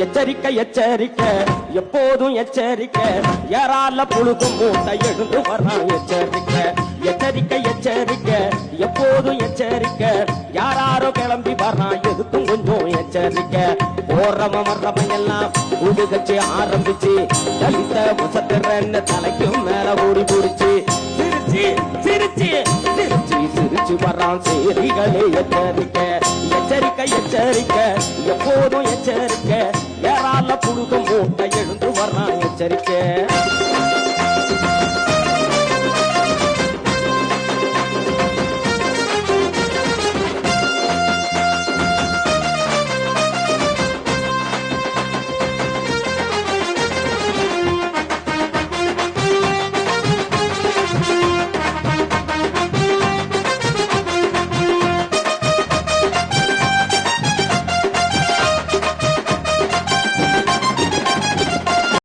எச்சரிக்கை எச்சரிக்கை எப்போதும் எச்சரிக்கை யாரால புழுகும் மூட்டை எழுந்து வரான் எச்சரிக்கை எச்சரிக்கை எச்சரிக்கை எப்போதும் எச்சரிக்கை யாராரோ கிளம்பி வரான் எதுக்கும் கொஞ்சம் எச்சரிக்கை போறவன் வர்றவன் எல்லாம் உடுகச்சு ஆரம்பிச்சு தலித்த முசத்துறன்னு தலைக்கும் மேல ஓடி பிடிச்சு சிரிச்சு சிரிச்சு சிரிச்சு சிரிச்சு வரான் சேரிகளே எச்சரிக்கை எச்சரிக்கை எச்சரிக்கை எப்போதும் எச்சரிக்கை யாரால புழுகும் மூட்டை எழுந்து வரான் எச்சரிக்கை